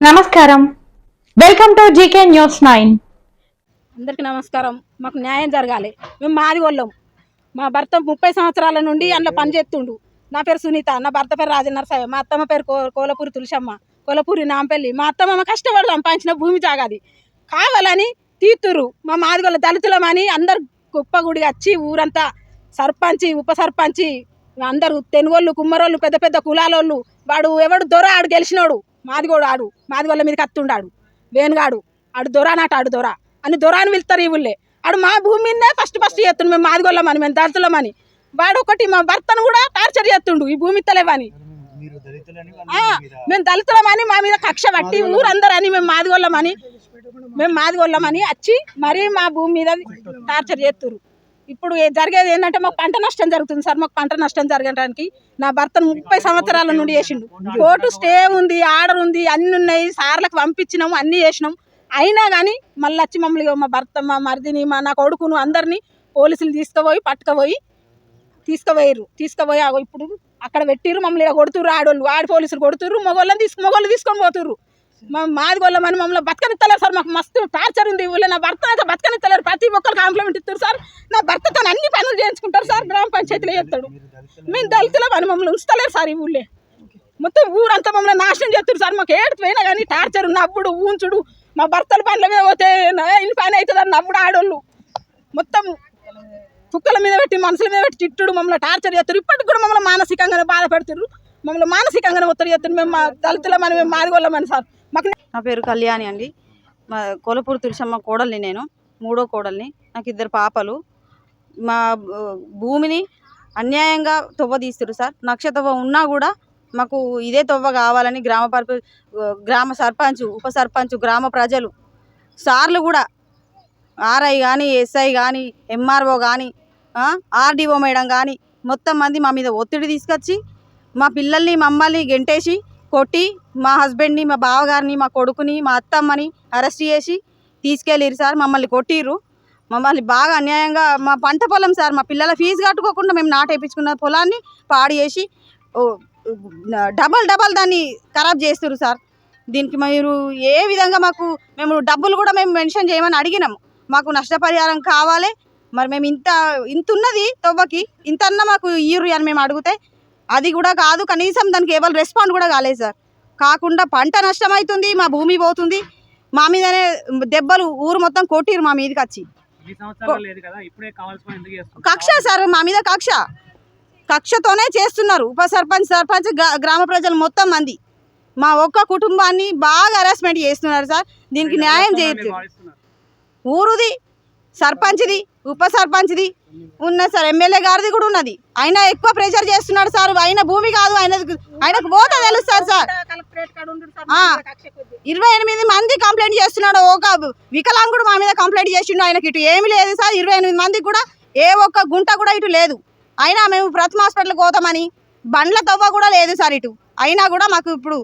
నమస్కారం. Welcome to GK news 9. అందరికీ నమస్కారం. మాకు న్యాయం జరగాలి. మేము మాదిగోళ్ళం. మా భర్త 30 సంవత్సరాల నుండి అందులో పనిచేస్తుండు. నా పేరు సునీత, నా భర్త పేరు రాజనరసాయ, మా అత్తమ్మ పేరు కోలపూరి తులసమ్మ, కోలపూరి నాంపల్లి. మా అత్తమ్మ కష్టపడి సంపాదించిన భూమి జాగాది కావాలని తీతురు. మా మాదిగోళ్ళ దళితులమని అందరు కుప్పగుడి వచ్చి ఊరంతా సర్పంచి ఉప సర్పంచి అందరూ తెనుగోళ్ళు కుమ్మరోళ్ళు పెద్ద పెద్ద కులాలోళ్ళు వాడు ఎవడు దొర ఆడు గెలిచినోడు మాదిగోడు ఆడు మాదిగోళ్ళ మీద కత్తుండాడు వేణుగాడు ఆడు దొరానాట ఆడు దొర అని దొరాని వెళ్తారు ఈ ఊళ్ళే ఆడు మా భూమి మీదనే ఫస్ట్ చేస్తుండు. మేము మాదిగోళ్ళమని మేము దళితులమని వాడు ఒకటి మా భర్తను కూడా టార్చర్ చేస్తుండు ఈ భూమి తలేవని మేము దళితులమని మా మీద కక్ష పట్టి ఊరందరూ అని మేము మాదిగోళ్ళమని వచ్చి మరీ మా భూమి మీద టార్చర్ చేస్తున్నారు. ఇప్పుడు జరిగేది ఏంటంటే మాకు పంట నష్టం జరుగుతుంది సార్. మాకు పంట నష్టం జరగడానికి నా భర్తను 30 సంవత్సరాల నుండి చేసిండు. కోర్టు స్టే ఉంది, ఆర్డర్ ఉంది, అన్ని ఉన్నాయి, సార్లకు పంపించినాము, అన్ని చేసినాం. అయినా కానీ మళ్ళీ వచ్చి మమ్మల్ని మా భర్త మా మరిదిని నా కొడుకును అందరినీ పోలీసులు తీసుకుపోయి ఇప్పుడు అక్కడ పెట్టిర్రు. మమ్మల్ని కొడుతుర్రు, ఆడి పోలీసులు కొడుతుర్రు, మొగోళ్ళు తీసుకొని పోతుర్రు. మా మాదిగోళ్ళమని మమ్మల్ని బతకనిస్తలేరు సార్. మాకు మస్తు టార్చర్ ఉంది ఊళ్ళో. నా భర్త అయితే బతకనిస్తలేరు. ప్రతి ఒక్కరు కాంప్లిమెంట్ ఇస్తారు సార్. నా భర్తతో అన్ని పనులు చేయించుకుంటారు సార్. గ్రామ పంచాయతీలో చేస్తాడు. మేము దళితులమని మమ్మల్ని ఉంచుతలేరు సార్. ఈ ఊళ్ళే మొత్తం ఊరంతా మమ్మల్ని నాశనం చేస్తారు సార్. మాకు ఏడు పోయినా కానీ టార్చర్ నవ్వుడు ఊంచుడు. మా భర్తల పనుల మీద పోతే ఇన్ని పని అవుతుందని నవ్వుడు ఆడోళ్ళు మొత్తం కుక్కల మీద పెట్టి మనుషుల మీద పెట్టి తిట్టుడు మమ్మల్ని టార్చర్ చేస్తారు. ఇప్పటికి కూడా మమ్మల్ని మానసికంగానే బాధ పెడుతున్నారు. మమ్మల్ని మానసికంగానే ఒత్తిడి చేస్తారు. మేము మా దళితులమని మేము మాదిగోళ్ళమని సార్. నా పేరు కళ్యాణి అండి. మా కోలపూరి తులసమ్మ కోడల్ని, నేను 3వ కోడల్ని. నాకు 2 పాపలు. మా భూమిని అన్యాయంగా తవ్వ తీస్తారు సార్. నక్షత్రవ ఉన్నా కూడా మాకు ఇదే తవ్వ కావాలని గ్రామ సర్పంచ్, ఉప సర్పంచ్, గ్రామ ప్రజలు, సార్లు కూడా ఆర్ఐ కానీ, ఎస్ఐ కానీ, ఎంఆర్ఓ కానీ, ఆర్డీఓ మేడం కానీ మొత్తం మంది మా మీద ఒత్తిడి తీసుకొచ్చి మా పిల్లల్ని మమ్మల్ని గెంటేసి కొట్టి మా హస్బెండ్ని, మా బావగారిని, మా కొడుకుని, మా అత్తమ్మని అరెస్ట్ చేసి తీసుకెళ్ళిరు సార్. మమ్మల్ని కొట్టిర్రు. మమ్మల్ని బాగా అన్యాయంగా మా పంట పొలం సార్, మా పిల్లల ఫీజు కట్టుకోకుండా మేము నాటేపించుకున్న పొలాన్ని పాడు చేసి డబల్ దాన్ని ఖరాబ్ చేస్తారు సార్. దీనికి మీరు ఏ విధంగా మేము డబ్బులు కూడా మేము మెన్షన్ చేయమని అడిగినాము. మాకు నష్టపరిహారం కావాలి. మరి మేము ఇంత ఉన్నది తవ్వకి ఇంతన్నా మాకు ఇయ్యురు అని మేము అడిగితే అది కూడా కాదు. కనీసం దానికి ఎవరు రెస్పాండ్ కూడా కాలేదు సార్. కాకుండా పంట నష్టం అవుతుంది, మా భూమి పోతుంది. మా మీదనే దెబ్బలు ఊరు మొత్తం కొట్టిరు మా మీదకి వచ్చి. కక్ష సార్, మా మీద కక్షతోనే చేస్తున్నారు. ఉప సర్పంచ్, గ్రామ ప్రజలు మొత్తం మంది మా ఒక్క కుటుంబాన్ని బాగా హరాస్మెంట్ చేస్తున్నారు సార్. దీనికి న్యాయం చేయొచ్చు. ఊరుది, సర్పంచ్ది, ఉప సర్పంచ్ది ఉన్నది సార్. ఎమ్మెల్యే గారిది కూడా ఉన్నది. అయినా ఎక్కువ ప్రెషర్ చేస్తున్నాడు సార్. ఆయన భూమి కాదు, ఆయనకు పోతే తెలుస్తారు సార్. 28 మంది కంప్లైంట్ చేస్తున్నాడు. ఒక వికలాంగుడు మా మీద కంప్లైంట్ చేసిండు. ఆయనకి ఇటు ఏమి లేదు సార్. 28 మందికి కూడా ఏ ఒక్క గుంట కూడా ఇటు లేదు. అయినా మేము ప్రథమ హాస్పిటల్కి పోతామని బండ్ల తవ్వ కూడా లేదు సార్ ఇటు. అయినా కూడా మాకు ఇప్పుడు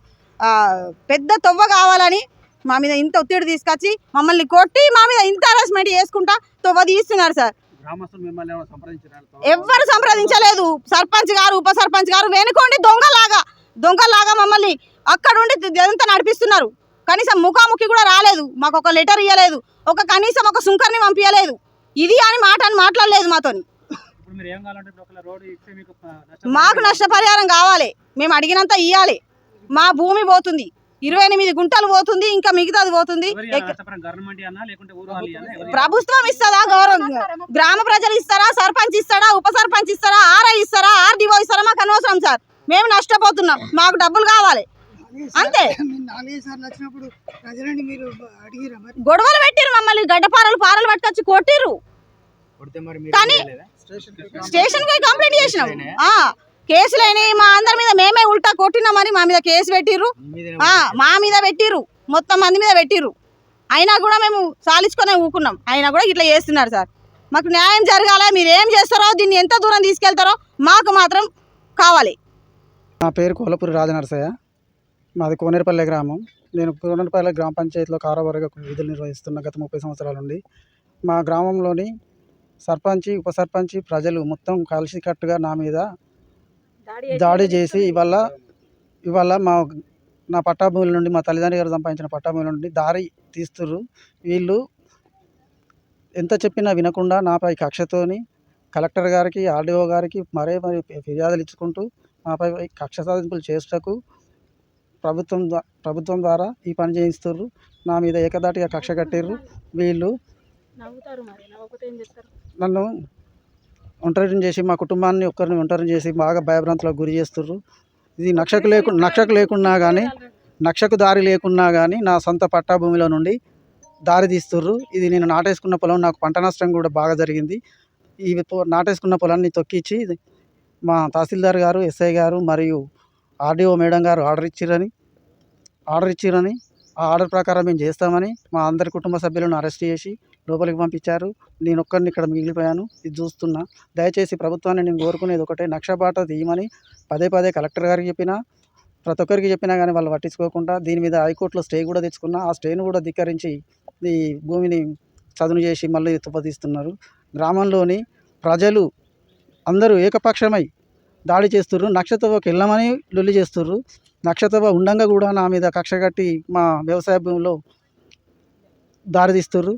పెద్ద తవ్వ కావాలని మా మీద ఇంత ఒత్తిడి తీసుకొచ్చి మమ్మల్ని కొట్టి మా మీద ఇంత హరాస్మెంట్ చేసుకుంటా తవ్వ తీస్తున్నారు సార్. ఎవ్వరు సంప్రదించలేదు. సర్పంచ్ గారు, ఉప సర్పంచ్ గారు వెనుకోండి దొంగలాగా మమ్మల్ని అక్కడుండి ఎంత నడిపిస్తున్నారు. కనీసం ముఖాముఖి కూడా రాలేదు. మాకు ఒక లెటర్ ఇవ్వలేదు. కనీసం ఒక సుంకర్ని పంపించలేదు. ఇది అని మాట్లాడలేదు మాతోని. మాకు నష్టపరిహారం కావాలి. మేము అడిగినంత ఇవ్వాలి. మా భూమి పోతుంది, 28 గుంటలు పోతుంది, ఇంకా మిగతాది పోతుంది. ప్రభుత్వం ఇస్తుందా, గ్రామ ప్రజలు ఇస్తారా, సర్పంచ్ ఇస్తాడా, ఉప సర్పంచ్ ఇస్తారా, ఆర్ఐ ఇస్తారా, ఆర్డీఓ ఇస్తారా, మాకు అనవసరం సార్. మేము నష్టపోతున్నాం. మాకు డబ్బులు కావాలి అంతే. గొడవలు పెట్టిరు మమ్మల్ని. గడ్డపారలు పట్టుకొచ్చి కొట్టిర్రు. కానీ స్టేషన్ పోయి కంప్లైంట్ చేసినాం. కేసులైనా మా అందరి మీద మేమే ఉల్టా కొట్టినామని మా మీద కేసు పెట్టిర్రు. మా మీద పెట్టిర్రు, మొత్తం మంది మీద పెట్టిర్రు. అయినా కూడా మేము సాలించుకొని ఊకున్నాం. అయినా కూడా ఇట్లా చేస్తున్నారు సార్. మాకు న్యాయం జరగాలి. మీరు ఏం చేస్తారో, దీన్ని ఎంత దూరం తీసుకెళ్తారో మాకు మాత్రం కావాలి. నా పేరు కోలపూరి రాజనరసయ్య. మాది కోనేరుపల్లె గ్రామం. నేను కోనేరుపల్లె గ్రామ పంచాయతీలో కారాబరిగా విధులు నిర్వహిస్తున్న గత 30 సంవత్సరాల నుండి. మా గ్రామంలోని సర్పంచి, ఉప సర్పంచి, ప్రజలు మొత్తం కలిసికట్టుగా నా మీద దాడి చేసి ఇవాళ మా నా పట్టా భూముల నుండి మా తల్లిదండ్రుల గారు సంపాదించిన పట్టా భూముల నుండి దారి తీస్తుర్రు. వీళ్ళు ఎంత చెప్పినా వినకుండా నాపై కక్షతోని కలెక్టర్ గారికి, ఆర్డీఓ గారికి మరి ఫిర్యాదులు ఇచ్చుకుంటూ నాపై కక్ష సాధింపులు చేసేటకు ప్రభుత్వం ద్వారా ఈ పని చేయిస్తుర్రు. నా మీద ఏకధాటిగా కక్ష కట్టిర్రు. వీళ్ళు నవ్వుతారు, మరి నవ్వకపోతే ఏం చేస్తారు? నన్ను ఒంటరిని చేసి మా కుటుంబాన్ని ఒక్కరిని ఒంటరిని చేసి బాగా భయభ్రాంతులకు గురి చేస్తుర్రు. ఇది నక్షకు దారి లేకున్నా కానీ నా సొంత పట్టా భూమిలో నుండి దారి తీస్తుర్రు. ఇది నేను నాటేసుకున్న పొలం, నాకు పంట నష్టం కూడా బాగా జరిగింది. ఈ నాటేసుకున్న పొలాన్ని తొక్కిచ్చి మా తహసీల్దార్ గారు, ఎస్ఐ గారు మరియు ఆర్డీఓ మేడం గారు ఆర్డర్ ఇచ్చిరని ఆ ఆర్డర్ ప్రకారం మేము చేస్తామని మా అందరి కుటుంబ సభ్యులను అరెస్ట్ చేసి లోపలికి పంపించారు. నేను ఒక్కరిని ఇక్కడ మిగిలిపోయాను. ఇది చూస్తున్నా. దయచేసి ప్రభుత్వాన్ని నేను కోరుకునేది ఒకటే, నక్షబాట తీయమని పదే కలెక్టర్ గారికి చెప్పినా, ప్రతి ఒక్కరికి చెప్పినా కానీ వాళ్ళు పట్టించుకోకుండా దీని మీద హైకోర్టులో స్టే కూడా తెచ్చుకున్నా. ఆ స్టేను కూడా ధిక్కరించి ఈ భూమిని చదును చేసి మళ్ళీ తుప్పతీస్తున్నారు. గ్రామంలోని ప్రజలు అందరూ ఏకపక్షమై దాడి చేస్తుర్రు. నక్షత్రకి వెళ్ళమని లొల్లి చేస్తుర్రు. నక్షత్ర ఉండంగా కూడా నా మీద కక్ష కట్టి మా వ్యవసాయ భూమిలో దారి తీస్తుర్రు.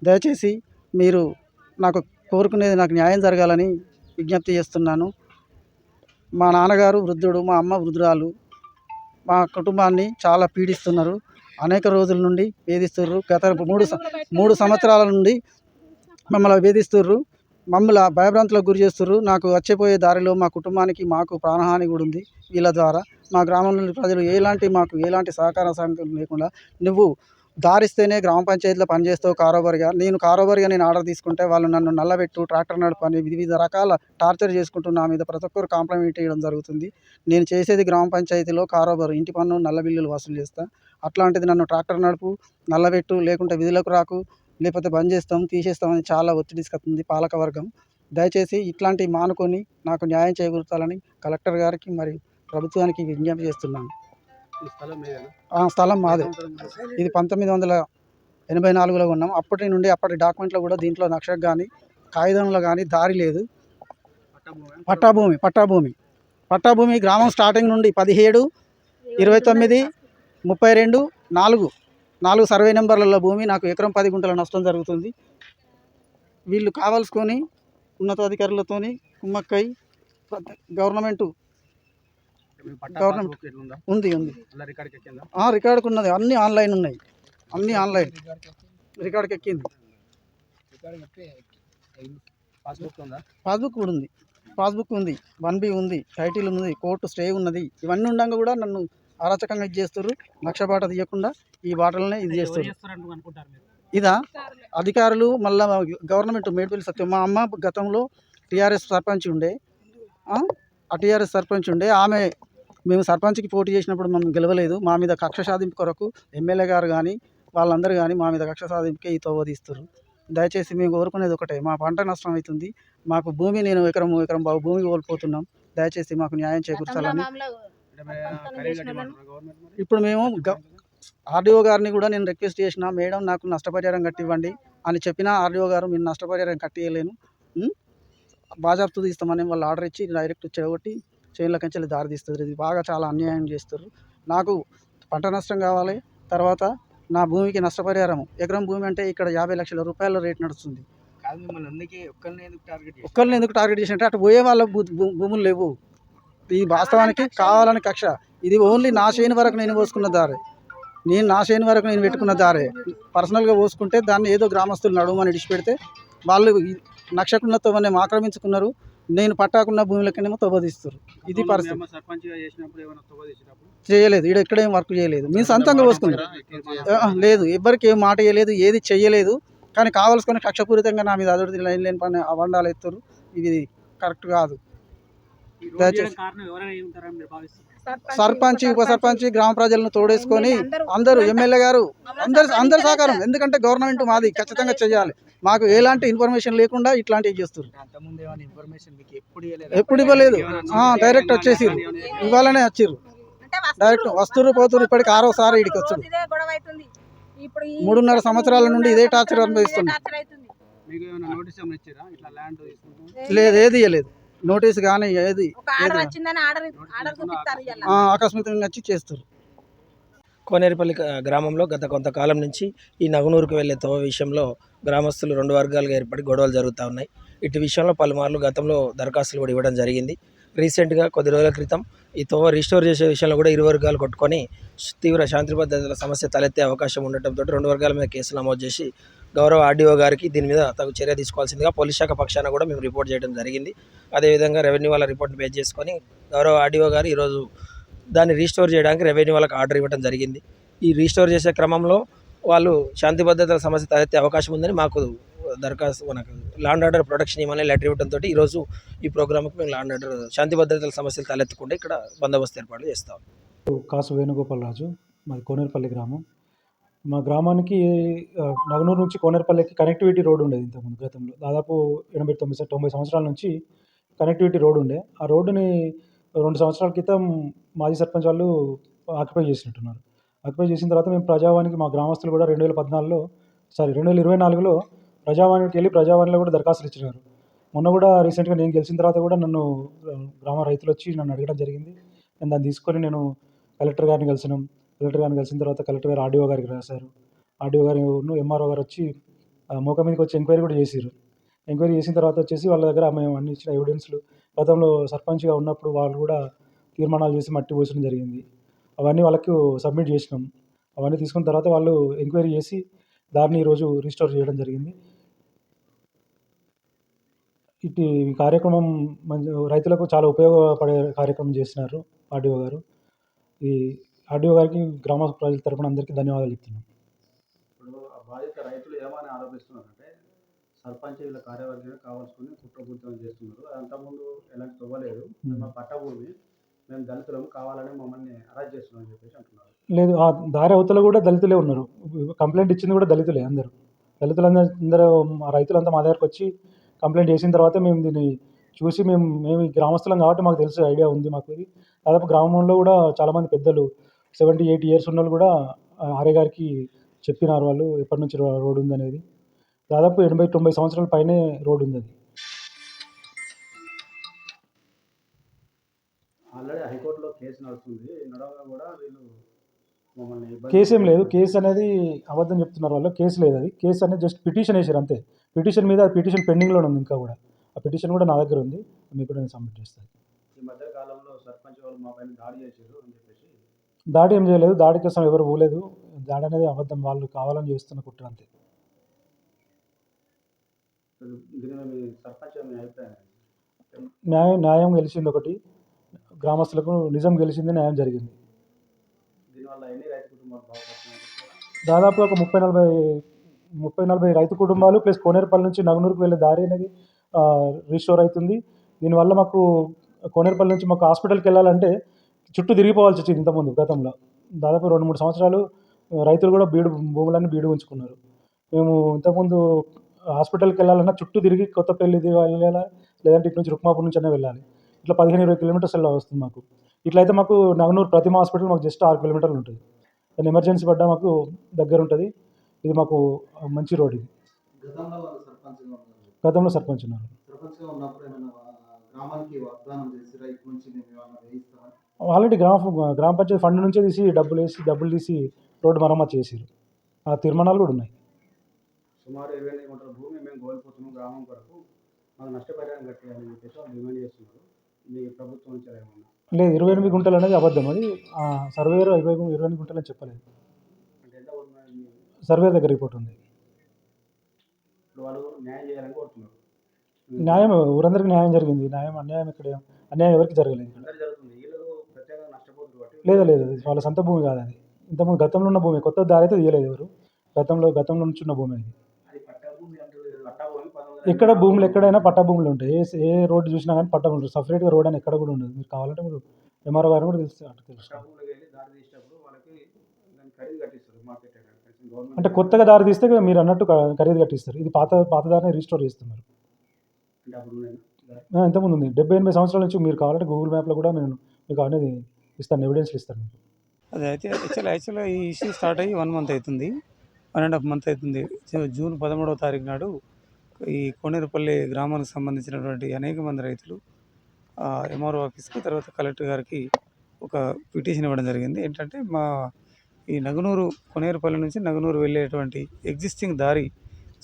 దయచేసి మీరు నాకు కోరుకునేది నాకు న్యాయం జరగాలని విజ్ఞప్తి చేస్తున్నాను. మా నాన్నగారు వృద్ధుడు, మా అమ్మ వృద్ధురాలు. మా కుటుంబాన్ని చాలా పీడిస్తున్నారు. అనేక రోజుల నుండి వేధిస్తుర్రు. గత 3 సంవత్సరాల నుండి మమ్మల్ని వేధిస్తుర్రు. మమ్మల్ని భయభ్రాంతులకు గురి చేస్తుర్రు. నాకు వచ్చేపోయే దారిలో మా కుటుంబానికి మాకు ప్రాణహాని కూడా ఉంది. వీళ్ళ ద్వారా మా గ్రామంలోని ప్రజలు మాకు ఎలాంటి సహకారం లేకుండా, నువ్వు దారిస్తేనే గ్రామ పంచాయతీలో పనిచేస్తావు కారోబారిగా. నేను ఆర్డర్ తీసుకుంటే వాళ్ళు నన్ను నల్లబెట్టు, ట్రాక్టర్ నడపని వివిధ రకాల టార్చర్ చేసుకుంటూ నా మీద ప్రతి ఒక్కరు కాంప్లైంట్ చేయడం జరుగుతుంది. నేను చేసేది గ్రామ పంచాయతీలో కారోబారు, ఇంటి పన్ను, నల్ల బిల్లులు వసూలు చేస్తా. అట్లాంటిది నన్ను ట్రాక్టర్ నడుపు, నల్లబెట్టు, లేకుంటే విధులకు రాకు, లేకపోతే బంద్ చేస్తాం, తీసేస్తామని చాలా ఒత్తిడి తీసుకొస్తుంది పాలకవర్గం. దయచేసి ఇట్లాంటివి మానుకొని నాకు న్యాయం చేకూర్చాలని కలెక్టర్ గారికి మరియు ప్రభుత్వానికి విజ్ఞప్తి చేస్తున్నాను. స్థలం మాదే. ఇది 1984లో ఉన్నాం. అప్పటి నుండి అప్పటి డాక్యుమెంట్లో కూడా దీంట్లో నక్షకు కానీ కాగితంలో కానీ దారి లేదు. పట్టాభూమి గ్రామం స్టార్టింగ్ నుండి 17, 29, 32, 4 సర్వే నెంబర్లలో భూమి నాకు ఎకరం 10 గుంటల నష్టం జరుగుతుంది. వీళ్ళు కావాల్సుకొని ఉన్నతాధికారులతో కుమ్మక్కై గవర్నమెంట్ ఉంది రికార్డుకు ఉన్నది. అన్నీ ఆన్లైన్ ఉన్నాయి. రికార్డుకి ఎక్కింది. పాస్బుక్ కూడా ఉంది. 1B ఉంది, టైటిల్ ఉంది, కోర్టు స్టే ఉన్నది. ఇవన్నీ ఉండగా కూడా నన్ను అరాచకంగా ఇది చేస్తారు. లక్ష బాట తీయకుండా ఈ బాటలనే ఇది చేస్తారు. ఇదా అధికారులు మళ్ళీ గవర్నమెంట్ మేడ్పల్లి సత్యం. మా అమ్మ గతంలో టీఆర్ఎస్ సర్పంచ్ ఉండే. ఆమె మేము సర్పంచ్కి పోటీ చేసినప్పుడు మనం గెలవలేదు. మా మీద కక్ష సాధింపు కొరకు ఎమ్మెల్యే గారు కానీ వాళ్ళందరూ కానీ మా మీద కక్ష సాధింపుకే ఈ తోవ తీస్తారు. దయచేసి మేము కోరుకునేది ఒకటే, మా పంట నష్టం అవుతుంది. మాకు భూమి నేను ఎకరం భూమి కోల్పోతున్నాం. దయచేసి మాకు న్యాయం చేకూర్చాలని ఇప్పుడు మేము ఆర్డీఓ గారిని కూడా నేను రిక్వెస్ట్ చేసిన, మేడం నాకు నష్టపరిహారం కట్టివ్వండి అని చెప్పినా ఆర్డీఓ గారు మీరు నష్టపరిహారం కట్టియలేను, బాజాప్తు తీస్తామని వాళ్ళు ఆర్డర్ ఇచ్చి డైరెక్ట్ చెడగొట్టి చైన్ల కంచెలు దారి తీస్తారు. ఇది బాగా చాలా అన్యాయం చేస్తారు. నాకు పంట నష్టం కావాలి, తర్వాత నా భూమికి నష్టపరిహారం. ఎకరం భూమి అంటే ఇక్కడ 50 లక్షల రూపాయల రేట్ నడుస్తుంది. ఒక్కరిని ఎందుకు టార్గెట్ చేసినట్టే, అటు పోయే వాళ్ళ భూములు లేవు. ఇది వాస్తవానికి కావాలని కక్ష. ఇది ఓన్లీ నా చేను వరకు నేను పోసుకున్న దారే, నా చేను వరకు నేను పెట్టుకున్న దారే. పర్సనల్గా పోసుకుంటే దాన్ని ఏదో గ్రామస్తులు నడుమని ఇడిచిపెడితే వాళ్ళు నక్షకున్న తవ్వని ఆక్రమించుకున్నారు. నేను పట్టాకున్న భూములకేమో తవ్వదీస్తారు. ఇది పరిస్థితి. చేయలేదు, ఇక్కడ ఏం వర్క్ చేయలేదు. మేము సొంతంగా పోసుకున్నాం. లేదు, ఎవ్వరికి ఏం మాట చేయలేదు, ఏది చెయ్యలేదు. కానీ కావాల్సుకొని కక్షపూరితంగా నా మీద అదొకటి లైన్ లేని పని అవండాలు ఎత్తారు. ఇది కరెక్ట్ కాదు. దయచేసి సర్పంచ్, ఉప సర్పంచ్, గ్రామ ప్రజలను తోడేసుకొని అందరూ ఎమ్మెల్యే గారు అందరు సహకారం. ఎందుకంటే గవర్నమెంట్ మాది, ఖచ్చితంగా చేయాలి. మాకు ఎలాంటి ఇన్ఫర్మేషన్ లేకుండా ఇట్లాంటివి చేస్తారు. ఎప్పుడు ఇవ్వలేదు, డైరెక్ట్ వచ్చేసిర్రు. ఇవాళనే వచ్చిర్రు, డైరెక్ట్ వస్తుర్రు పోతుర్రు. ఇప్పటికి 6వ ఇడికి వచ్చారు. 3.5 సంవత్సరాల నుండి ఇదే టార్చర్ అనుభవిస్తుంది. లేదు, ఏది ఇవ్వలేదు. నోటీస్ కానీ ఏది ఆకస్మికంగా వచ్చి చేస్తారు. కోనేరుపల్లి గ్రామంలో గత కొంతకాలం నుంచి ఈ నగునూరుకు వెళ్లే తోవ విషయంలో గ్రామస్తులు రెండు వర్గాలుగా ఏర్పడి గొడవలు జరుగుతూ ఉన్నాయి. ఇటు విషయంలో పలుమార్లు గతంలో దరఖాస్తులు కూడా ఇవ్వడం జరిగింది. రీసెంట్గా కొద్ది రోజుల క్రితం ఈ తోవ రిస్టోర్ చేసే విషయంలో కూడా ఇరు వర్గాలు కొట్టుకొని తీవ్ర శాంతి భద్రతల సమస్య తలెత్తే అవకాశం ఉండటంతో రెండు వర్గాల మీద కేసులు నమోదు చేసి గౌరవ ఆర్డీఓ గారికి దీని మీద తగు చర్య తీసుకోవాల్సిందిగా పోలీస్ శాఖ పక్షాన కూడా మేము రిపోర్ట్ చేయడం జరిగింది. అదేవిధంగా రెవెన్యూ వాళ్ళ రిపోర్ట్ని బేస్ చేసుకొని గౌరవ ఆర్డీఓ గారు ఈరోజు దాన్ని రీస్టోర్ చేయడానికి రెవెన్యూ వాళ్ళకి ఆర్డర్ ఇవ్వడం జరిగింది. ఈ రీస్టోర్ చేసే క్రమంలో వాళ్ళు శాంతి భద్రతల సమస్య తలెత్తే అవకాశం ఉందని మాకు దరఖాస్తు మనకు లాండ్ ఆర్డర్ ప్రొటెక్షన్ ఇవ్వమని లెటర్ ఇవ్వడంతో ఈరోజు ఈ ప్రోగ్రామ్కి మేము లాండ్ ఆర్డర్ శాంతి భద్రతల సమస్యలు తలెత్తకుండా ఇక్కడ బందోబస్తు ఏర్పాట్లు చేస్తాం. కాసు వేణుగోపాలరాజు, మాది కోనేరుపల్లి గ్రామం. మా గ్రామానికి నగనూరు నుంచి కోనేరుపల్లికి కనెక్టివిటీ రోడ్ ఉండేది ఇంతకుముందు గతంలో. దాదాపు 89 సంవత్సరాల నుంచి కనెక్టివిటీ రోడ్ ఉండే. ఆ రోడ్డుని 2 సంవత్సరాల క్రితం మాజీ సర్పంచ్ వాళ్ళు ఆక్యుపై చేసినట్టున్నారు. ఆక్యుపై చేసిన తర్వాత మేము ప్రజావానికి మా గ్రామస్తులు కూడా 2024లో ప్రజావానికి వెళ్ళి ప్రజావాణిలో కూడా దరఖాస్తులు ఇచ్చినారు. మొన్న కూడా రీసెంట్గా నేను గెలిచిన తర్వాత కూడా నన్ను గ్రామ రైతులు వచ్చి నన్ను అడగడం జరిగింది. నేను దాన్ని తీసుకొని నేను కలెక్టర్ గారిని కలిసినాం. కలెక్టర్ గారిని కలిసిన తర్వాత కలెక్టర్ గారు ఆర్డీఓ గారికి రాశారు. ఆర్డీఓ గారు ఎంఆర్ఓ గారు వచ్చి మోక మీదకి వచ్చి ఎంక్వైరీ కూడా చేసిర్రు. ఎంక్వైరీ చేసిన తర్వాత వచ్చేసి వాళ్ళ దగ్గర మేము అన్ని ఇచ్చిన ఎవిడెన్స్లు, గతంలో సర్పంచ్గా ఉన్నప్పుడు వాళ్ళు కూడా తీర్మానాలు చేసి మట్టి పోసడం జరిగింది. అవన్నీ వాళ్ళకు సబ్మిట్ చేసినాం. అవన్నీ తీసుకున్న తర్వాత వాళ్ళు ఎంక్వైరీ చేసి దాన్ని ఈరోజు రీస్టోర్ చేయడం జరిగింది. ఈ కార్యక్రమం రైతులకు చాలా ఉపయోగపడే కార్యక్రమం చేస్తున్నారు ఆర్డీఓ గారు. ఈ ఆర్డీఓ గారికి గ్రామ ప్రజల తరపున అందరికీ ధన్యవాదాలు చెప్తున్నాం. ఇప్పుడు ఆ బాధిత రైతులు ఏమని ఆరోపిస్తున్నారంటే సర్పంచ్ వీళ్ళ కార్యవర్గం కావాల్సుకుని కుట్రపూరితం చేస్తున్నారు. అంతకుముందు ఎలాంటి తవ్వలేదు, మా పట్టభూమి, మేము దళితులం, కావాలని మమ్మల్ని అరెస్ట్ చేస్తున్నాం అని చెప్పేసి అంటున్నారు. లేదు, ఆ దారి అవతల కూడా దళితులే ఉన్నారు. కంప్లైంట్ ఇచ్చింది కూడా దళితులే. దళితులందరూ రైతులంతా మా దగ్గరకు వచ్చి కంప్లైంట్ చేసిన తర్వాత మేము దీన్ని చూసి మేము ఈ గ్రామస్తులం కాబట్టి మాకు తెలిసే ఐడియా ఉంది. మాకు ఇది దాదాపు గ్రామంలో కూడా చాలామంది పెద్దలు 70-80 ఇయర్స్ ఉన్న వాళ్ళు కూడా ఆర్ఏ గారికి చెప్పినారు. వాళ్ళు ఎప్పటి నుంచి రోడ్ ఉందనేది. దాదాపు 80-90 సంవత్సరాల పైనే రోడ్ ఉంది. అది ఆల్రెడీ హైకోర్టులో కేసు నడుస్తుంది. నడవగా కూడా వీళ్ళు మమ్మల్ని కేసు ఏం లేదు. కేసు అనేది అబద్ధం చెప్తున్నారు వాళ్ళు. కేసు లేదు. అది కేసు అనేది జస్ట్ పిటిషన్ వేసారు అంతే. పిటిషన్ మీద పిటిషన్ పెండింగ్లో ఉంది ఇంకా కూడా. ఆ పిటిషన్ కూడా నా దగ్గర ఉంది. మీకు కూడా నేను సబ్మిట్ చేస్తాను. ఈ మధ్య కాలంలో సర్పంచ్ వాళ్ళు మా పైన దాడి చేశారు అని చెప్పేసి. దాడి ఏం చేయలేదు. దాడి కోసం ఎవరు పోలేదు. దాడి అనేది అబద్ధం. వాళ్ళు కావాలని చేస్తున్న కుట్ర అంతే. దీని మీ సర్పంచ్ మీ అభిప్రాయం? న్యాయం గెలిచింది ఒకటి, గ్రామస్తులకు నిజం గెలిచింది, న్యాయం జరిగింది. దీనివల్ల ఎన్ని రైతు కుటుంబాలు బాగుపడుతున్నాయి? దాదాపు ఒక 30-40 రైతు కుటుంబాలు ప్లస్ కోనేరుపల్లి నుంచి నగనూరుకు వెళ్ళే దారి అనేది రీస్టోర్ అవుతుంది. దీనివల్ల మాకు కోనేరుపల్లి నుంచి మాకు హాస్పిటల్కి వెళ్ళాలంటే చుట్టూ తిరిగిపోవాల్సి వచ్చింది. ఇంతకుముందు గతంలో దాదాపు 2-3 సంవత్సరాలు రైతులు కూడా భూములన్నీ బీడు ఉంచుకున్నారు. మేము ఇంతకుముందు హాస్పిటల్కి వెళ్ళాలన్నా చుట్టూ తిరిగి కొత్తపల్లి వెళ్ళాలి, లేదంటే ఇటు నుంచి రుక్మాపూర్ నుంచి అయినా వెళ్ళాలి. ఇట్లా 15-20 కిలోమీటర్స్ వస్తుంది మాకు. ఇట్లయితే మాకు నగనూరు ప్రతిమ హాస్పిటల్ మాకు జస్ట్ 6 కిలోమీటర్లు ఉంటుంది. దాని ఎమర్జెన్సీ పడ్డా మాకు దగ్గర ఉంటుంది. ఇది మాకు మంచి రోడ్. ఇది గతంలో సర్పంచ్ ఉన్నారు. ఆల్రెడీ గ్రామ పంచాయతీ ఫండ్ నుంచే తీసి డబ్బులు తీసి రోడ్డు మరమ్మతు చేసారు. ఆ తీర్మానాలు కూడా ఉన్నాయి. సుమారు 28 గుంటల భూమి మేము కోల్పోతున్నాం గ్రామం కొరకు, మాకు నష్టపరిహారం కట్టాలని చెప్పేసి వాళ్ళు డిమాండ్ చేస్తున్నారు. మీ ప్రభుత్వం నుంచి ఏమన్నా? లేదు, 28 గుంటలు అనేది అబద్ధం. అది సర్వేయర్ 28 గుంటలు అని చెప్పలేదు. అంటే ఎంత సర్వేయర్ దగ్గర రిపోర్ట్ ఉంది. ఇప్పుడు వాళ్ళు న్యాయం చేయాలని కోరుతున్నారు. న్యాయం ఊరందరికీ న్యాయం జరిగింది. అన్యాయం అన్యాయం ఎవరికి జరగలేదు. జరుగుతుంది. వీళ్ళు ప్రత్యేకంగా నష్టపోతున్నారు. లేదు, వాళ్ళ సొంత భూమి కాదు. అది ఇంతకుముందు గతంలో ఉన్న భూమి. కొత్త దారి అయితే తీయలేదు ఎవరు. గతంలో నుంచి ఉన్న భూమి. అది ఎక్కడ భూములు ఎక్కడైనా పట్టా భూములు ఉంటాయి. ఏ రోడ్డు చూసినా కానీ పట్టా భూములు. సపరేట్గా రోడ్ అని ఎక్కడ కూడా ఉండదు. మీరు కావాలంటే మీరు ఎంఆర్ఓ గారిని కూడా తెలుసు. అంటే కొత్తగా దారి తీస్తే మీరు అన్నట్టు ఖరీదు కట్టిస్తారు. ఇది పాత దారిని రీస్టోర్ చేస్తున్నారు. ఇంతకుముందు ఉంది. 70-80 సంవత్సరాల నుంచి మీరు కావాలంటే గూగుల్ మ్యాప్లో కూడా నేను మీకు అనేది ఇస్తాను, ఎవిడెన్స్లు ఇస్తాను మీకు. అది అయితే యాక్చువల్గా ఈ ఇష్యూ స్టార్ట్ అయ్యి 1 మంత్ అవుతుంది, 1.5 మంత్ అవుతుంది. జూన్ 13వ తారీఖు నాడు ఈ కోనేరుపల్లి గ్రామానికి సంబంధించినటువంటి అనేక మంది రైతులు ఎంఆర్ఓ ఆఫీస్కి, తర్వాత కలెక్టర్ గారికి ఒక పిటిషన్ ఇవ్వడం జరిగింది. ఏంటంటే మా ఈ నగునూరు కొనేరుపల్లి నుంచి నగునూరు వెళ్ళేటువంటి ఎగ్జిస్టింగ్ దారి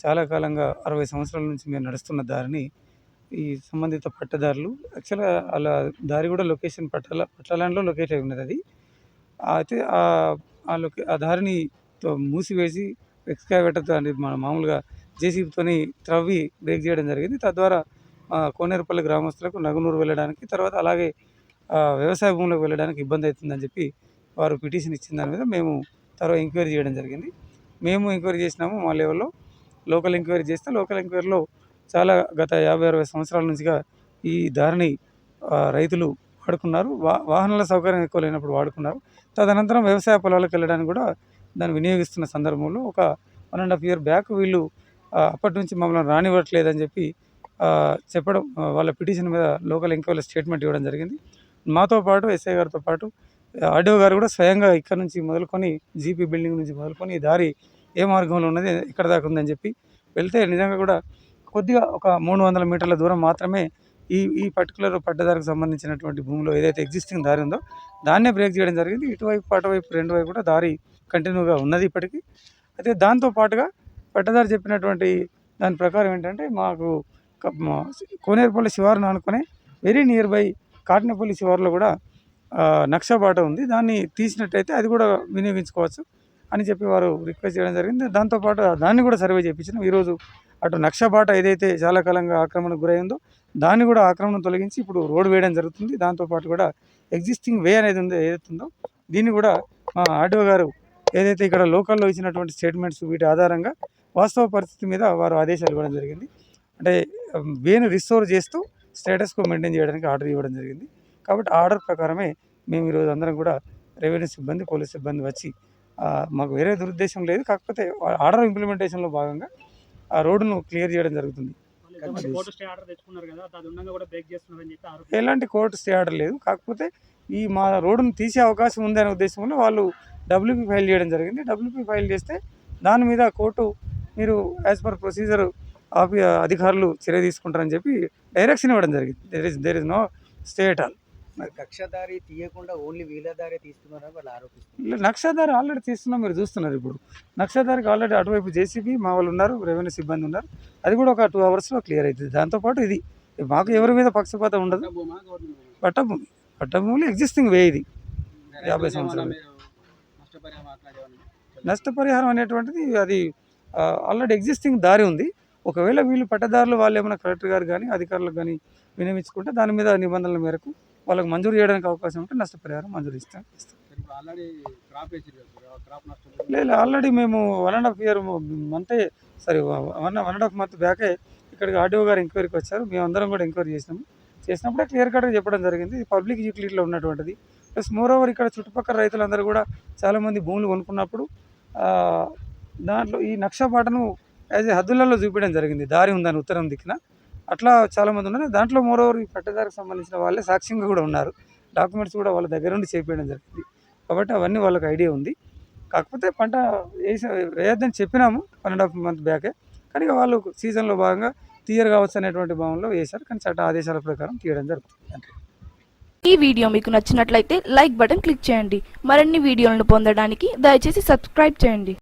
చాలా కాలంగా 60 సంవత్సరాల నుంచి మేము నడుస్తున్న దారిని ఈ సంబంధిత పట్టదారులు యాక్చువల్గా అలా దారి కూడా లొకేషన్ పట్టాలంలో లొకేట్ అయి ఉన్నది అది. అయితే ఆ దారిని మూసివేసి ఎక్స్కావేటర్తో అంటే మన మామూలుగా జేసీబీతోని త్రవ్వి బ్రేక్ చేయడం జరిగింది. తద్వారా కోనేరుపల్లి గ్రామస్తులకు నగునూరు వెళ్ళడానికి, తర్వాత అలాగే వ్యవసాయ భూములకు వెళ్ళడానికి ఇబ్బంది అవుతుందని చెప్పి వారు పిటిషన్ ఇచ్చిన దాని మీద మేము తర్వాత ఎంక్వైరీ చేయడం జరిగింది. మేము ఎంక్వైరీ చేసినాము మా లెవెల్లో. లోకల్ ఎంక్వైరీ చేస్తే లోకల్ ఎంక్వైరీలో చాలా గత 50-60 సంవత్సరాల నుంచిగా ఈ దారిని రైతులు వాడుకున్నారు. వాహనాల సౌకర్యం ఎక్కువ లేనప్పుడు వాడుకున్నారు. తదనంతరం వ్యవసాయ పొలాలకు వెళ్ళడానికి కూడా దాన్ని వినియోగిస్తున్న సందర్భంలో ఒక 1.5 year బ్యాక్ వీళ్ళు అప్పటి నుంచి మమ్మల్ని రానివ్వట్లేదని చెప్పి చెప్పడం, వాళ్ళ పిటిషన్ మీద లోకల్ ఎంక్వైరీలో స్టేట్మెంట్ ఇవ్వడం జరిగింది. మాతో పాటు ఎస్ఐ గారితో పాటు ఆర్డీఓ గారు కూడా స్వయంగా ఇక్కడ నుంచి మొదలుకొని జీపీ బిల్డింగ్ నుంచి మొదలుకొని ఈ దారి ఏ మార్గంలో ఉన్నది ఎక్కడ దాకా ఉందని చెప్పి వెళ్తే నిజంగా కూడా కొద్దిగా ఒక 300 మీటర్ల దూరం మాత్రమే ఈ పర్టికులర్ పట్టదారికి సంబంధించినటువంటి భూమిలో ఏదైతే ఎగ్జిస్టింగ్ దారి ఉందో దాన్నే బ్రేక్ చేయడం జరిగింది. ఇటువైపు అటువైపు రెండు వైపు కూడా దారి కంటిన్యూగా ఉన్నది ఇప్పటికీ. అయితే దాంతో పాటుగా పట్టదారి చెప్పినటువంటి దాని ప్రకారం ఏంటంటే మాకు కోనేరుపల్లి శివారును అనుకునే వెరీ నియర్ బై కాటనపల్లి శివారులో కూడా నక్షబాట ఉంది. దాన్ని తీసినట్టయితే అది కూడా వినియోగించుకోవచ్చు అని చెప్పి వారు రిక్వెస్ట్ చేయడం జరిగింది. దాంతోపాటు దాన్ని కూడా సర్వే చేయించినాం. ఈరోజు అటు నక్షబాట ఏదైతే చాలా కాలంగా ఆక్రమణకు గురైందో దాన్ని కూడా ఆక్రమణ తొలగించి ఇప్పుడు రోడ్డు వేయడం జరుగుతుంది. దాంతోపాటు కూడా ఎగ్జిస్టింగ్ వే అనేది ఏదైతే ఉందో దీన్ని కూడా మా ఆర్డీఓ గారు ఏదైతే ఇక్కడ లోకల్లో ఇచ్చినటువంటి స్టేట్మెంట్స్ వీటి ఆధారంగా వాస్తవ పరిస్థితి మీద వారు ఆదేశాలు ఇవ్వడం జరిగింది. అంటే వేను రిస్టోర్ చేస్తూ స్టేటస్కు మెయింటైన్ చేయడానికి ఆర్డర్ ఇవ్వడం జరిగింది. కాబట్టి ఆర్డర్ ప్రకారమే మేము ఈరోజు అందరం కూడా రెవెన్యూ సిబ్బంది, పోలీస్ సిబ్బంది వచ్చి మాకు వేరే దురుద్దేశం లేదు, కాకపోతే ఆర్డర్ ఇంప్లిమెంటేషన్లో భాగంగా ఆ రోడ్డును క్లియర్ చేయడం జరుగుతుంది. ఎలాంటి కోర్టు స్టే ఆర్డర్ లేదు, కాకపోతే ఈ మా రోడ్డును తీసే అవకాశం ఉంది అనే ఉద్దేశంలో వాళ్ళు డబ్ల్యూపీ ఫైల్ చేయడం జరిగింది. డబ్ల్యూపీ ఫైల్ చేస్తే దాని మీద కోర్టు మీరు యాజ్ పర్ ప్రొసీజర్ అధికారులు చర్య తీసుకుంటారని చెప్పి డైరెక్షన్ ఇవ్వడం జరిగింది. There is no stay at all. కక్షదారి తీయకుండా ఓన్లీ వీలదారి తీస్తున్నారని వాళ్ళు ఆరోపిస్తున్నారు. నక్షదారి ఆల్రెడీ తీస్తున్నాం, మీరు చూస్తున్నారు. ఇప్పుడు నక్షదారికి ఆల్రెడీ అటువైపు జేసీబీ మా వాళ్ళు ఉన్నారు, రెవెన్యూ సిబ్బంది ఉన్నారు. అది కూడా ఒక 2 hours క్లియర్ అవుతుంది. దాంతోపాటు ఇది మాకు ఎవరి మీద పక్షపాతం ఉండదు. పట్టభూములు ఎగ్జిస్టింగ్ వే ఇది 50 సంవత్సరాలు. నష్టపరిహారం అనేటువంటిది అది ఆల్రెడీ ఎగ్జిస్టింగ్ దారి ఉంది. ఒకవేళ వీళ్ళు పట్టదారులు వాళ్ళు ఏమైనా కలెక్టర్ గారు కానీ అధికారులకు కానీ వినియోగించుకుంటే దాని మీద నిబంధనల మేరకు వాళ్ళకి మంజూరు చేయడానికి అవకాశం ఉంటే నష్టపరిహారం మంజూరు ఇస్తాం. లేదు, ఆల్రెడీ మేము 1.5 year మంతే సరే 1.5 month బ్యాకే ఇక్కడికి ఆర్డీఓ గారు ఎంక్వైరీకి వచ్చారు. మేము అందరం కూడా ఎంక్వైరీ చేసినప్పుడే క్లియర్ కట్గా చెప్పడం జరిగింది. పబ్లిక్ యూటిలిటీలో ఉన్నటువంటిది. ప్లస్ మోర్ ఓవర్ ఇక్కడ చుట్టుపక్కల రైతులందరూ కూడా చాలామంది భూములు కొనుక్కున్నప్పుడు దాంట్లో ఈ నక్షబాటను యాజ్ ఏ హద్దులలో చూపించడం జరిగింది. దారి ఉందని ఉత్తరం దిక్కున అట్లా చాలామంది ఉన్నారు. దాంట్లో మోర్ ఓవర్ ఈ పట్టదారికి సంబంధించిన వాళ్ళే సాక్ష్యంగా కూడా ఉన్నారు. డాక్యుమెంట్స్ కూడా వాళ్ళ దగ్గర నుండి చేపించడం జరిగింది. కాబట్టి అవన్నీ వాళ్ళకి ఐడియా ఉంది. కాకపోతే పంట వేయొద్దని చెప్పినాము 1.5 month బ్యాకే. కానీ వాళ్ళు సీజన్లో భాగంగా తీయరు కావచ్చు అనేటువంటి భావనలో వేశారు. కానీ చట్ట ఆదేశాల ప్రకారం తీయడం జరుగుతుంది. ఈ వీడియో మీకు నచ్చినట్లయితే లైక్ బటన్ క్లిక్ చేయండి. మరిన్ని వీడియోలను పొందడానికి దయచేసి సబ్స్క్రైబ్ చేయండి.